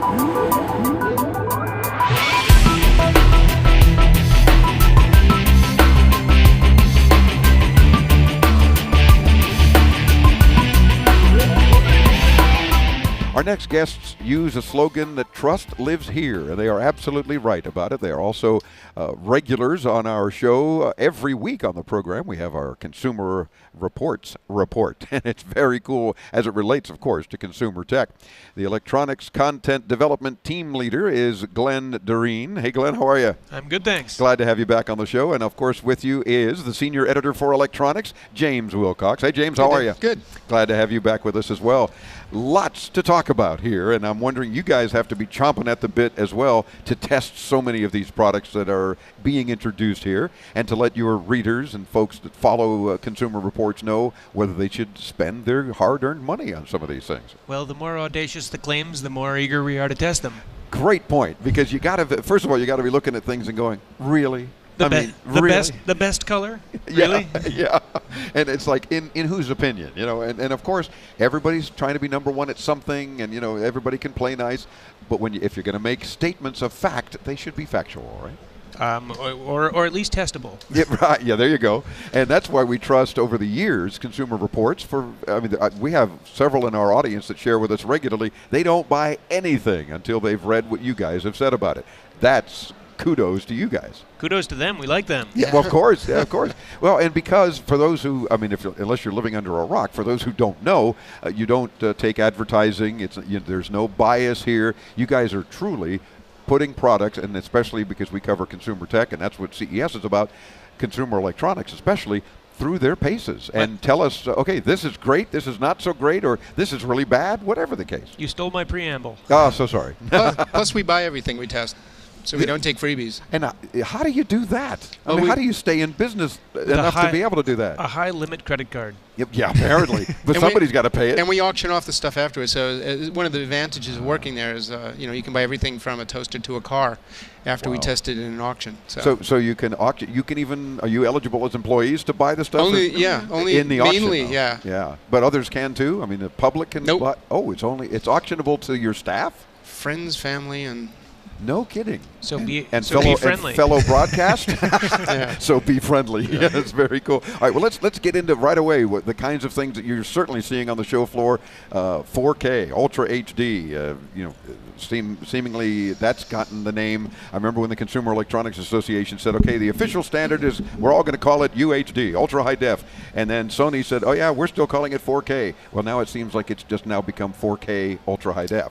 Our next guests use a slogan that trust lives here, and they are absolutely right about it. They are also regulars on our show. Every week on the program, we have our Consumer Reports report, and it's very cool as it relates, of course, to consumer tech. The Electronics Content Development Team Leader is GHlenn Derene. Hey, Glenn, how are you? I'm good, thanks. Glad to have you back on the show, and of course, with you is the Senior Editor for Electronics, James Wilcox. Hey, James, how are you? Good. Glad to have you back with us as well. Lots to talk about here, and I'm wondering, you guys have to be chomping at the bit as well to test so many of these products that are being introduced here, and to let your readers and folks that follow Consumer Reports know whether they should spend their hard-earned money on some of these things. Well, the more audacious the claims, the more eager we are to test them. Great point, because you got to, first of all, you got to be looking at things and going, really? The best color? Really? Yeah. And it's like, in whose opinion? You know, and of course, everybody's trying to be number one at something, and, you know, everybody can play nice. But if you're going to make statements of fact, they should be factual, right? Or at least testable. Yeah, right. Yeah, there you go. And that's why we trust over the years Consumer Reports. We have several in our audience that share with us regularly. They don't buy anything until they've read what you guys have said about it. That's kudos to you guys. Kudos to them. We like them. Yeah, well, of course. Yeah, of course. Well, and because for those who, unless you're living under a rock, for those who don't know, you don't take advertising. There's no bias here. You guys are truly putting products, and especially because we cover consumer tech, and that's what CES is about, consumer electronics especially, through their paces, and tell us, okay, this is great, this is not so great, or this is really bad, whatever the case. You stole my preamble. Oh, so sorry. Plus, we buy everything we test, so we don't take freebies. And how do you do that? How do you stay in business enough to be able to do that? A high-limit credit card. Yeah, apparently. But somebody's got to pay it. And we auction off the stuff afterwards. So one of the advantages of working there is, you can buy everything from a toaster to a car after we test it in an auction. So you can auction. You can even. Are you eligible as employees to buy the stuff? Only in the auction. Mainly, yeah. Yeah, but others can too. I mean, the public can. Nope. Buy, it's auctionable to your staff. Friends, family, and. No kidding. So be And friendly. fellow broadcast. So be friendly. Yeah, that's very cool. All right, well, let's get into right away the kinds of things that you're certainly seeing on the show floor. 4K, Ultra HD. Seemingly that's gotten the name. I remember when the Consumer Electronics Association said, okay, the official standard is we're all going to call it UHD, Ultra High Def. And then Sony said, oh yeah, we're still calling it 4K. Well, now it seems like it's just now become 4K Ultra High Def.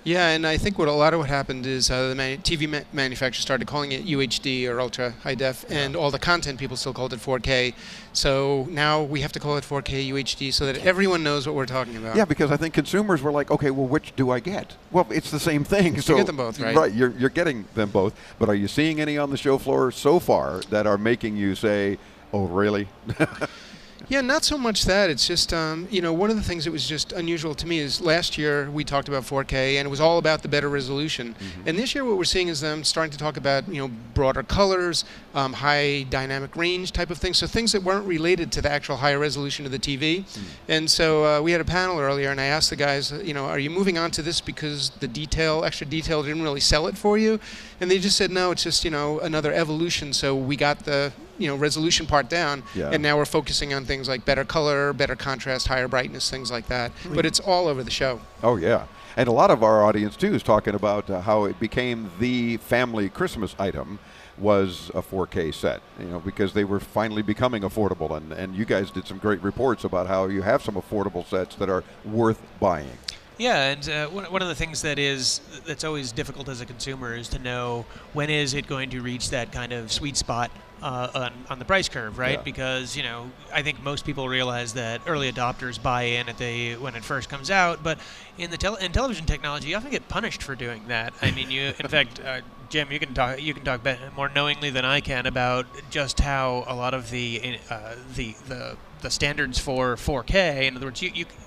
Yeah, and I think a lot of what happened is the TV manufacturers started calling it UHD or Ultra High Def, and all the content people still called it 4K. So now we have to call it 4K UHD so that everyone knows what we're talking about. Yeah, because I think consumers were like, okay, well, which do I get? Well, it's the same thing. So you get them both, right? Right, you're getting them both. But are you seeing any on the show floor so far that are making you say, oh, really? Yeah, not so much that. It's just, one of the things that was just unusual to me is last year we talked about 4K, and it was all about the better resolution. Mm-hmm. And this year what we're seeing is them starting to talk about, broader colors, high dynamic range type of things, so things that weren't related to the actual higher resolution of the TV. Mm-hmm. And so we had a panel earlier, and I asked the guys, are you moving on to this because the extra detail didn't really sell it for you? And they just said, no, it's just, another evolution. So we got the resolution part down, and now we're focusing on things like better color, better contrast, higher brightness, things like that. But it's all over the show. Oh, yeah. And a lot of our audience, too, is talking about how it became the family Christmas item was a 4K set, because they were finally becoming affordable. And you guys did some great reports about how you have some affordable sets that are worth buying. Yeah, and one of the things that's always difficult as a consumer is to know when is it going to reach that kind of sweet spot on the price curve, right? Yeah. Because I think most people realize that early adopters buy in when it first comes out, but in television technology, you often get punished for doing that. I mean, in fact, Jim, you can talk more knowingly than I can about just how a lot of the standards for 4K. In other words,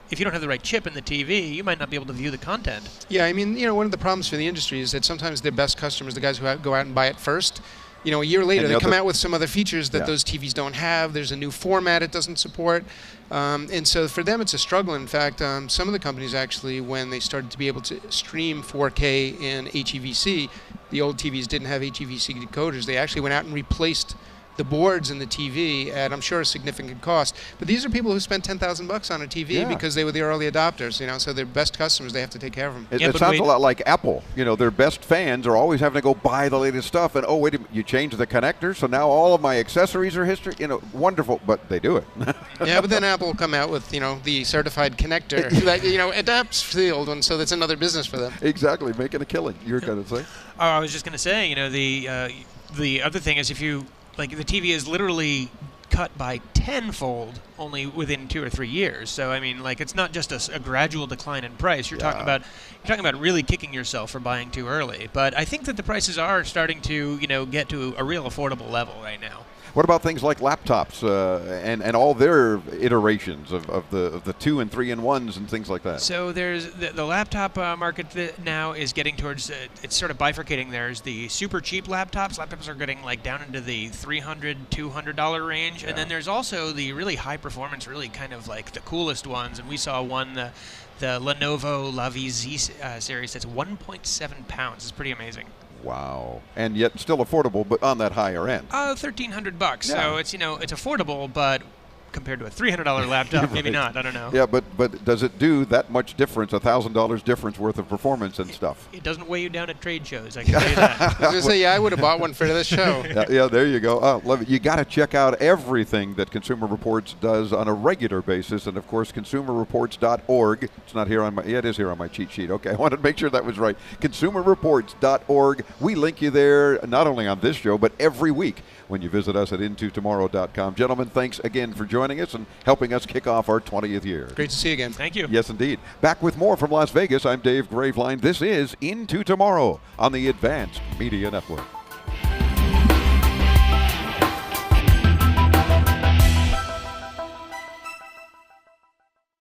if you don't have the right chip in the TV, you might not be able to view the content. Yeah, I mean, one of the problems for the industry is that sometimes their best customers, the guys who go out and buy it first, you know, a year later, And they come out with some other features that those TVs don't have. There's a new format it doesn't support. And so for them, it's a struggle. In fact, some of the companies actually, when they started to be able to stream 4K in HEVC, the old TVs didn't have HEVC decoders. They actually went out and replaced the boards in the TV at, I'm sure, a significant cost. But these are people who spent $10,000 on a TV because they were the early adopters, you know, so they're best customers. They have to take care of them. It sounds a lot like Apple. You know, their best fans are always having to go buy the latest stuff, and oh, wait a minute, you changed the connector, so now all of my accessories are history. You know, wonderful, but they do it. Yeah, but then Apple will come out with, you know, the certified connector that, you know, adapts to the old one, so that's another business for them. Exactly, making a killing. You're going to say? Oh, I was just going to say, you know, the other thing is if you, like, the TV is literally cut by tenfold only within 2 or 3 years. So I mean, like, it's not just a gradual decline in price. You're talking about really kicking yourself for buying too early. But I think that the prices are starting to, you know, get to a real affordable level right now. What about things like laptops and all their iterations of the 2 and 3-in-1s and things like that? So there's the laptop market that now is getting towards, it's sort of bifurcating. There's the super cheap laptops. Laptops are getting like down into the $300, $200 range. And then there's also the really high performance, really kind of like the coolest ones. And we saw one, the Lenovo LaVie Z series that's 1.7 pounds. It's pretty amazing. Wow. And yet still affordable, but on that higher end. $1,300. Yeah. So it's, you know, it's affordable, but compared to a $300 laptop, maybe not. I don't know. Yeah, but does it do that much difference, $1,000 difference worth of performance and stuff? It doesn't weigh you down at trade shows, I can tell you that. I was going to say, yeah, I would have bought one for this show. Yeah, there you go. Love it. You got to check out everything that Consumer Reports does on a regular basis, and of course, consumerreports.org. It's not here on my, yeah, it is here on my cheat sheet. Okay, I wanted to make sure that was right. Consumerreports.org. We link you there, not only on this show, but every week when you visit us at intotomorrow.com. Gentlemen, thanks again for joining us and helping us kick off our 20th year. Great to see you again. Thank you. Yes, indeed. Back with more from Las Vegas. I'm Dave Graveline. This is Into Tomorrow on the Advanced Media Network.